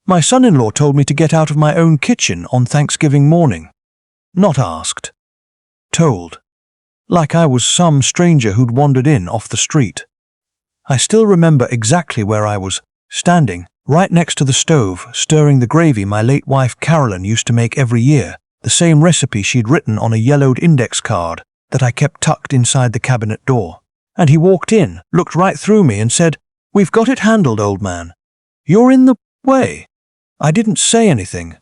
My son-in-law told me to get out of my own kitchen on Thanksgiving morning. Not asked. Told. Like I was some stranger who'd wandered in off the street. I still remember exactly where I was, standing, right next to the stove, stirring the gravy my late wife Carolyn used to make every year, the same recipe she'd written on a yellowed index card that I kept tucked inside the cabinet door. And he walked in, looked right through me and said, "We've got it handled, old man. You're in the way." I didn't say anything.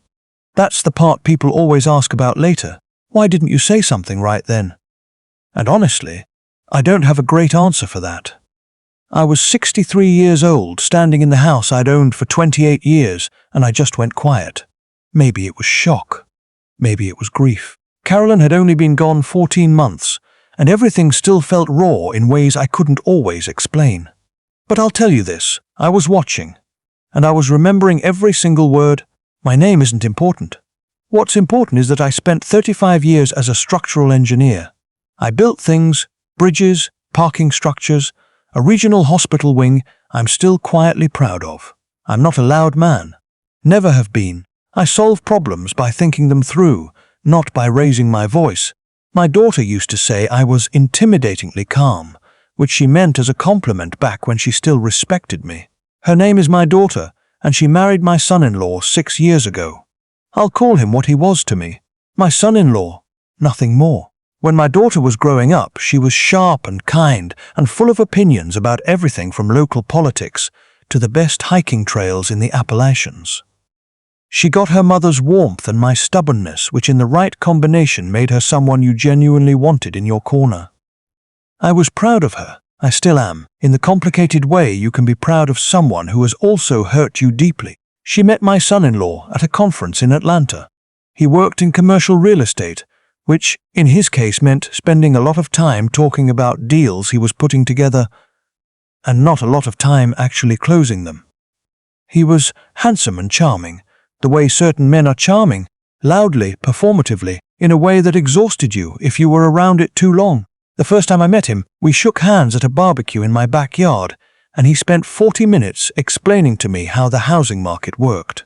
That's the part people always ask about later. Why didn't you say something right then? And honestly, I don't have a great answer for that. I was 63 years old, standing in the house I'd owned for 28 years, and I just went quiet. Maybe it was shock. Maybe it was grief. Carolyn had only been gone 14 months, and everything still felt raw in ways I couldn't always explain. But I'll tell you this, I was watching, and I was remembering every single word. My name isn't important. What's important is that I spent 35 years as a structural engineer. I built things, bridges, parking structures, a regional hospital wing I'm still quietly proud of. I'm not a loud man. Never have been. I solve problems by thinking them through, not by raising my voice. My daughter used to say I was intimidatingly calm, which she meant as a compliment back when she still respected me. Her name is my daughter, and she married my son-in-law 6 years ago. I'll call him what he was to me, my son-in-law, nothing more. When my daughter was growing up, she was sharp and kind and full of opinions about everything from local politics to the best hiking trails in the Appalachians. She got her mother's warmth and my stubbornness, which in the right combination made her someone you genuinely wanted in your corner. I was proud of her. I still am, in the complicated way you can be proud of someone who has also hurt you deeply. She met my son-in-law at a conference in Atlanta. He worked in commercial real estate, which, in his case, meant spending a lot of time talking about deals he was putting together, and not a lot of time actually closing them. He was handsome and charming, the way certain men are charming, loudly, performatively, in a way that exhausted you if you were around it too long. The first time I met him, we shook hands at a barbecue in my backyard, and he spent 40 minutes explaining to me how the housing market worked.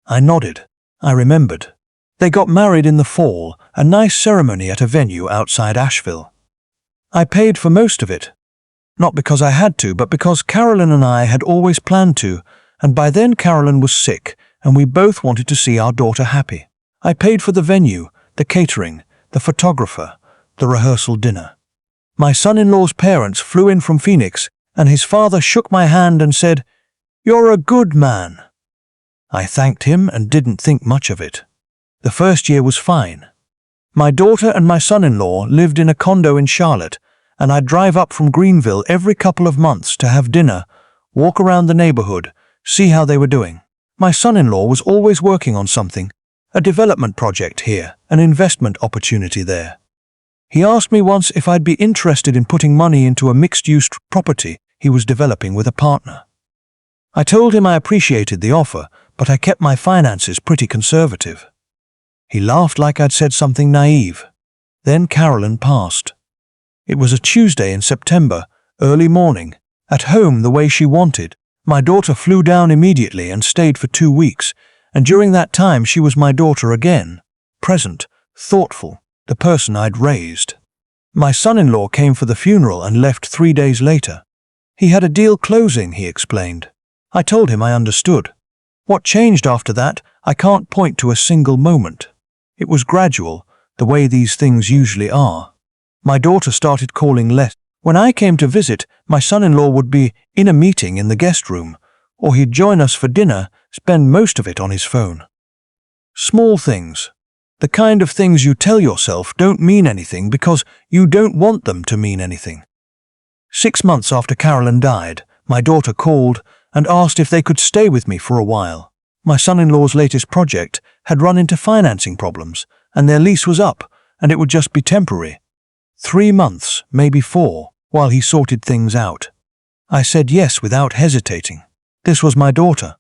I nodded. I remembered. They got married in the fall, a nice ceremony at a venue outside Asheville. I paid for most of it. Not because I had to, but because Carolyn and I had always planned to, and by then Carolyn was sick, and we both wanted to see our daughter happy. I paid for the venue, the catering, the photographer, the rehearsal dinner. My son-in-law's parents flew in from Phoenix, and his father shook my hand and said, "You're a good man." I thanked him and didn't think much of it. The first year was fine. My daughter and my son-in-law lived in a condo in Charlotte, and I'd drive up from Greenville every couple of months to have dinner, walk around the neighborhood, see how they were doing. My son-in-law was always working on something, a development project here, an investment opportunity there. He asked me once if I'd be interested in putting money into a mixed-use property he was developing with a partner. I told him I appreciated the offer, but I kept my finances pretty conservative. He laughed like I'd said something naive. Then Carolyn passed. It was a Tuesday in September, early morning, at home the way she wanted. My daughter flew down immediately and stayed for 2 weeks, and during that time she was my daughter again, present, thoughtful, the person I'd raised. My son-in-law came for the funeral and left 3 days later. He had a deal closing, he explained. I told him I understood. What changed after that, I can't point to a single moment. It was gradual, the way these things usually are. My daughter started calling less. When I came to visit, my son-in-law would be in a meeting in the guest room, or he'd join us for dinner, spend most of it on his phone. Small things. The kind of things you tell yourself don't mean anything because you don't want them to mean anything. 6 months after Carolyn died, my daughter called and asked if they could stay with me for a while. My son-in-law's latest project had run into financing problems, and their lease was up, and it would just be temporary. 3 months, maybe 4, while he sorted things out. I said yes without hesitating. This was my daughter.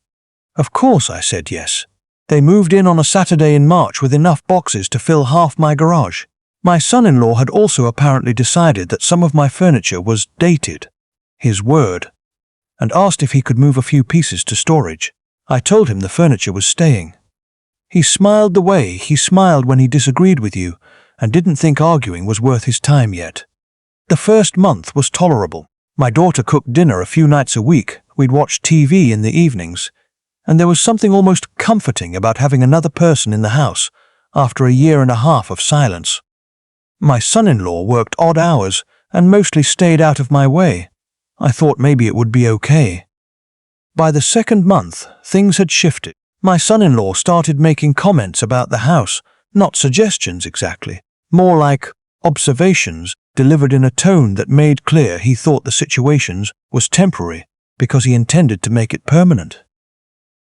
Of course I said yes. They moved in on a Saturday in March with enough boxes to fill half my garage. My son-in-law had also apparently decided that some of my furniture was dated, his word, and asked if he could move a few pieces to storage. I told him the furniture was staying. He smiled the way he smiled when he disagreed with you and didn't think arguing was worth his time yet. The first month was tolerable. My daughter cooked dinner a few nights a week, we'd watch TV in the evenings, and there was something almost comforting about having another person in the house after a year and a half of silence. My son-in-law worked odd hours and mostly stayed out of my way. I thought maybe it would be okay. By the second month, things had shifted. My son-in-law started making comments about the house, not suggestions exactly, more like observations delivered in a tone that made clear he thought the situation was temporary because he intended to make it permanent.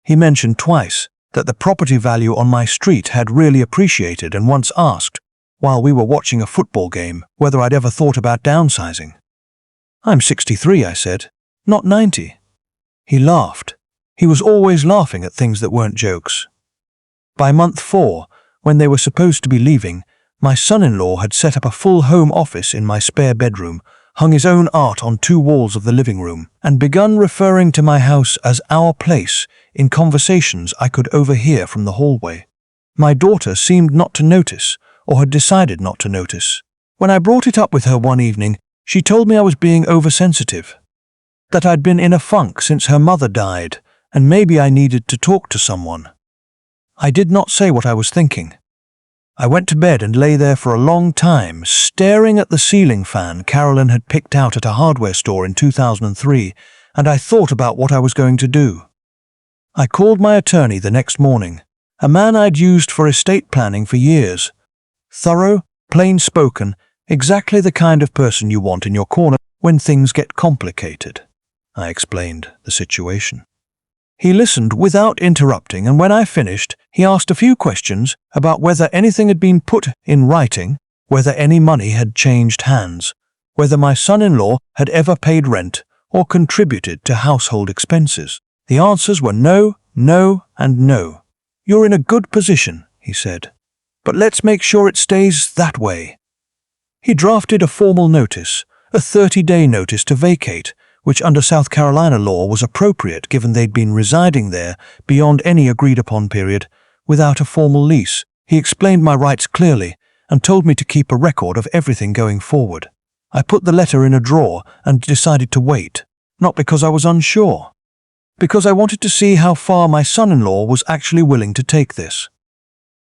He mentioned twice that the property value on my street had really appreciated and once asked, while we were watching a football game, whether I'd ever thought about downsizing. "I'm 63, I said, "not 90. He laughed. He was always laughing at things that weren't jokes. By month 4, when they were supposed to be leaving, my son-in-law had set up a full home office in my spare bedroom, hung his own art on 2 walls of the living room, and begun referring to my house as our place in conversations I could overhear from the hallway. My daughter seemed not to notice, or had decided not to notice. When I brought it up with her one evening, she told me I was being oversensitive, that I'd been in a funk since her mother died, and maybe I needed to talk to someone. I did not say what I was thinking. I went to bed and lay there for a long time, staring at the ceiling fan Carolyn had picked out at a hardware store in 2003, and I thought about what I was going to do. I called my attorney the next morning, a man I'd used for estate planning for years. Thorough, plain-spoken, exactly the kind of person you want in your corner when things get complicated. I explained the situation. He listened without interrupting, and when I finished, he asked a few questions about whether anything had been put in writing, whether any money had changed hands, whether my son-in-law had ever paid rent or contributed to household expenses. The answers were no, no, and no. "You're in a good position," he said, "but let's make sure it stays that way." He drafted a formal notice, a 30-day notice to vacate, which under South Carolina law was appropriate given they'd been residing there beyond any agreed-upon period, without a formal lease. He explained my rights clearly and told me to keep a record of everything going forward. I put the letter in a drawer and decided to wait, not because I was unsure, because I wanted to see how far my son-in-law was actually willing to take this.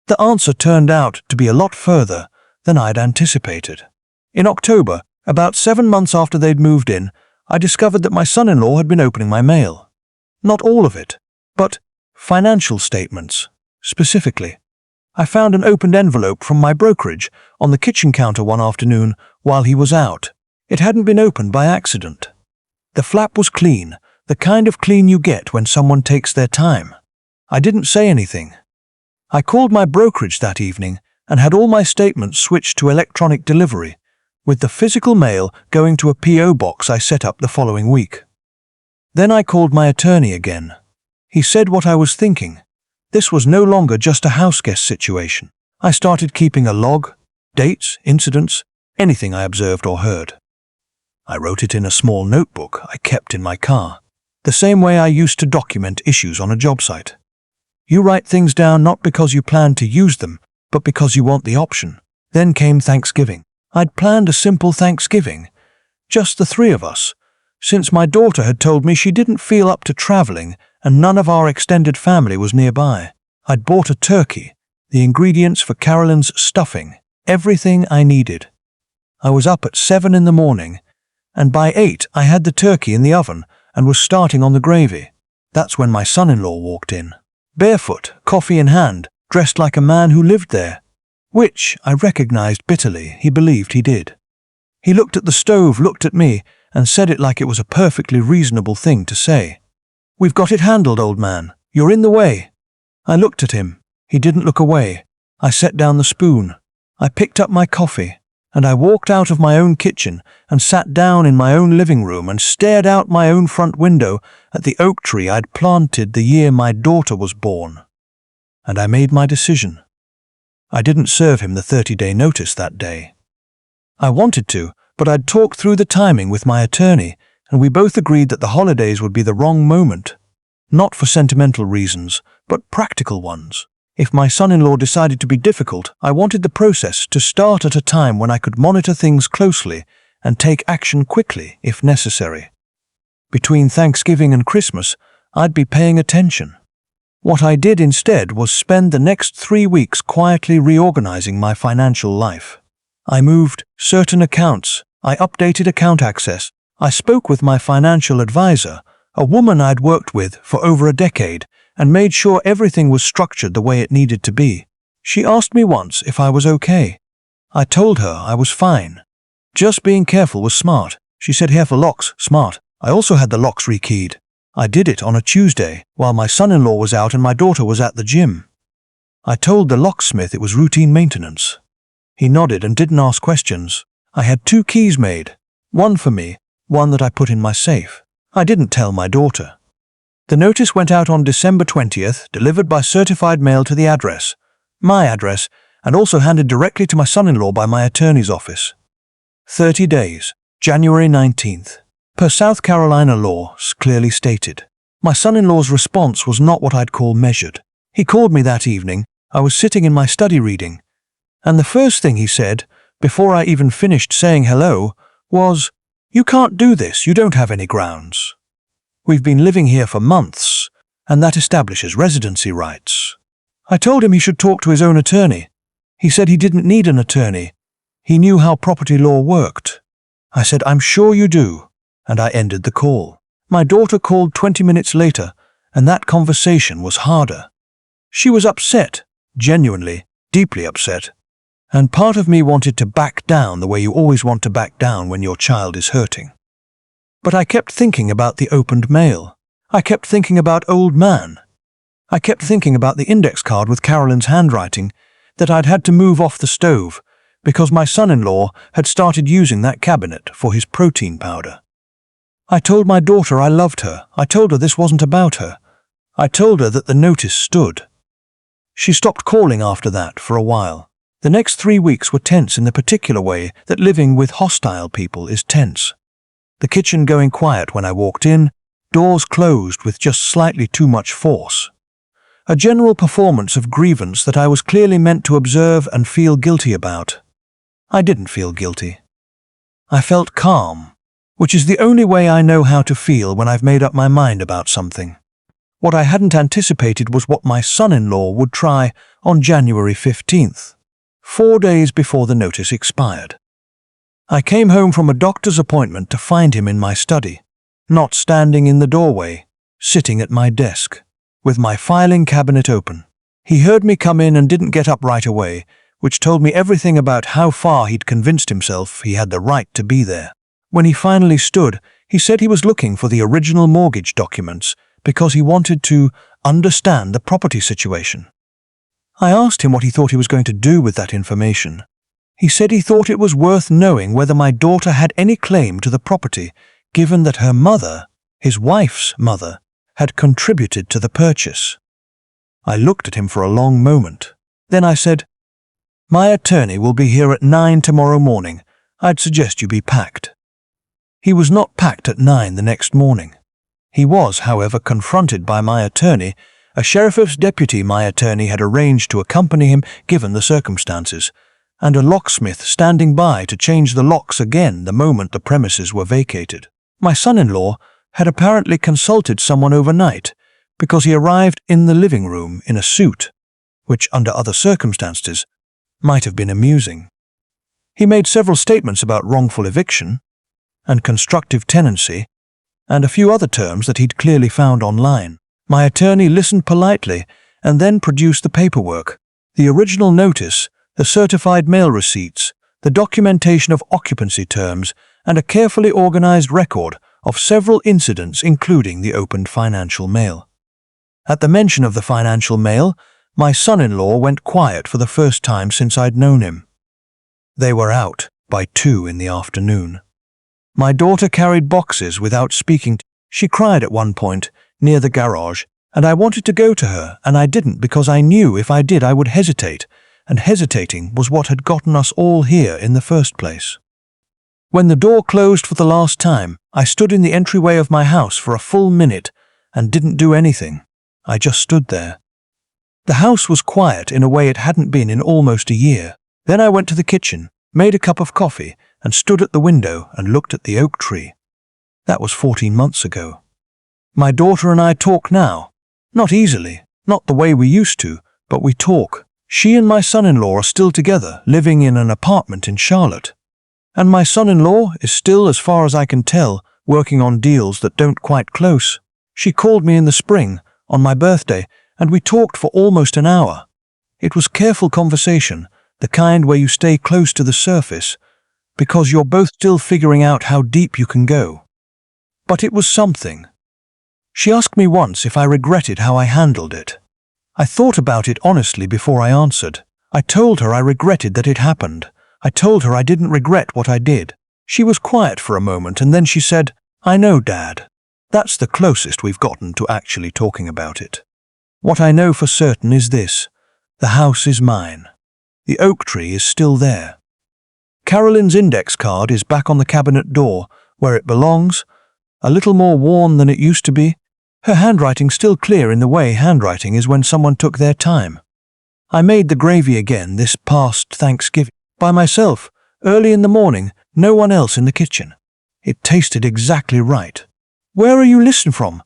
The answer turned out to be a lot further than I'd anticipated. In October, about 7 months after they'd moved in, I discovered that my son-in-law had been opening my mail. Not all of it, but financial statements, specifically. I found an opened envelope from my brokerage on the kitchen counter one afternoon while he was out. It hadn't been opened by accident. The flap was clean, the kind of clean you get when someone takes their time. I didn't say anything. I called my brokerage that evening and had all my statements switched to electronic delivery, with the physical mail going to a P.O. box I set up the following week. Then I called my attorney again. He said what I was thinking. This was no longer just a house guest situation. I started keeping a log, dates, incidents, anything I observed or heard. I wrote it in a small notebook I kept in my car, the same way I used to document issues on a job site. You write things down not because you plan to use them, but because you want the option. Then came Thanksgiving. I'd planned a simple Thanksgiving, just the 3 of us, since my daughter had told me she didn't feel up to traveling and none of our extended family was nearby. I'd bought a turkey, the ingredients for Carolyn's stuffing, everything I needed. I was up at 7 in the morning, and by 8 I had the turkey in the oven and was starting on the gravy. That's when my son-in-law walked in, barefoot, coffee in hand, dressed like a man who lived there. Which I recognized bitterly he believed he did. He looked at the stove, looked at me, and said it like it was a perfectly reasonable thing to say. "We've got it handled, old man. You're in the way." I looked at him. He didn't look away. I set down the spoon. I picked up my coffee, and I walked out of my own kitchen and sat down in my own living room and stared out my own front window at the oak tree I'd planted the year my daughter was born. And I made my decision. I didn't serve him the 30-day notice that day. I wanted to, but I'd talked through the timing with my attorney, and we both agreed that the holidays would be the wrong moment. not for sentimental reasons, but practical ones. If my son-in-law decided to be difficult, I wanted the process to start at a time when I could monitor things closely and take action quickly if necessary. Between Thanksgiving and Christmas, I'd be paying attention. What I did instead was spend the next 3 weeks quietly reorganizing my financial life. I moved certain accounts, I updated account access, I spoke with my financial advisor, a woman I'd worked with for over a decade, and made sure everything was structured the way it needed to be. She asked me once if I was okay. I told her I was fine. Just being careful was smart. She said careful locks, smart. I also had the locks rekeyed. I did it on a Tuesday, while my son-in-law was out and my daughter was at the gym. I told the locksmith it was routine maintenance. He nodded and didn't ask questions. I had 2 keys made, one for me, one that I put in my safe. I didn't tell my daughter. The notice went out on December 20th, delivered by certified mail to the address, my address, and also handed directly to my son-in-law by my attorney's office. 30 days, January 19th. Per South Carolina law, clearly stated. My son-in-law's response was not what I'd call measured. He called me that evening. I was sitting in my study reading, and the first thing he said, before I even finished saying hello, was, "You can't do this, you don't have any grounds. We've been living here for months, and that establishes residency rights." I told him he should talk to his own attorney. He said he didn't need an attorney. He knew how property law worked. I said, "I'm sure you do," and I ended the call. My daughter called 20 minutes later, and that conversation was harder. She was upset, genuinely, deeply upset, and part of me wanted to back down the way you always want to back down when your child is hurting. But I kept thinking about the opened mail. I kept thinking about Old Man. I kept thinking about the index card with Carolyn's handwriting that I'd had to move off the stove because my son-in-law had started using that cabinet for his protein powder. I told my daughter I loved her. I told her this wasn't about her. I told her that the notice stood. She stopped calling after that for a while. The next 3 weeks were tense in the particular way that living with hostile people is tense. The kitchen going quiet when I walked in, doors closed with just slightly too much force. A general performance of grievance that I was clearly meant to observe and feel guilty about. I didn't feel guilty. I felt calm, which is the only way I know how to feel when I've made up my mind about something. What I hadn't anticipated was what my son-in-law would try on January 15th, 4 days before the notice expired. I came home from a doctor's appointment to find him in my study, not standing in the doorway, sitting at my desk, with my filing cabinet open. He heard me come in and didn't get up right away, which told me everything about how far he'd convinced himself he had the right to be there. When he finally stood, he said he was looking for the original mortgage documents because he wanted to understand the property situation. I asked him what he thought he was going to do with that information. He said he thought it was worth knowing whether my daughter had any claim to the property, given that her mother, his wife's mother, had contributed to the purchase. I looked at him for a long moment. Then I said, "My attorney will be here at 9 tomorrow morning. I'd suggest you be packed." He was not packed at 9 the next morning. He was, however, confronted by my attorney, a sheriff's deputy my attorney had arranged to accompany him given the circumstances, and a locksmith standing by to change the locks again the moment the premises were vacated. My son-in-law had apparently consulted someone overnight because he arrived in the living room in a suit, which under other circumstances might have been amusing. He made several statements about wrongful eviction and constructive tenancy and a few other terms that he'd clearly found online. My attorney listened politely and then produced the paperwork, the original notice, the certified mail receipts, the documentation of occupancy terms, and a carefully organized record of several incidents including the opened financial mail. At the mention of the financial mail, my son-in-law went quiet for the first time since I'd known him. They were out by 2 in the afternoon. My daughter carried boxes without speaking. She cried at one point, near the garage, and I wanted to go to her, and I didn't because I knew if I did I would hesitate, and hesitating was what had gotten us all here in the first place. When the door closed for the last time, I stood in the entryway of my house for a full minute and didn't do anything. I just stood there. The house was quiet in a way it hadn't been in almost a year. Then I went to the kitchen, made a cup of coffee, and stood at the window and looked at the oak tree. That was 14 months ago. My daughter and I talk now. Not easily, not the way we used to, but we talk. She and my son-in-law are still together, living in an apartment in Charlotte. And my son-in-law is still, as far as I can tell, working on deals that don't quite close. She called me in the spring, on my birthday, and we talked for almost an hour. It was careful conversation, the kind where you stay close to the surface, because you're both still figuring out how deep you can go. But it was something. She asked me once if I regretted how I handled it. I thought about it honestly before I answered. I told her I regretted that it happened. I told her I didn't regret what I did. She was quiet for a moment and then she said, "I know, Dad. That's the closest we've gotten to actually talking about it. What I know for certain is this. The house is mine. The oak tree is still there. Carolyn's index card is back on the cabinet door, where it belongs, a little more worn than it used to be. Her handwriting still clear in the way handwriting is when someone took their time. I made the gravy again this past Thanksgiving, by myself, early in the morning, no one else in the kitchen. It tasted exactly right. Where are you listening from?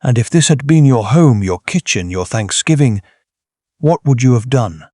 And if this had been your home, your kitchen, your Thanksgiving, what would you have done?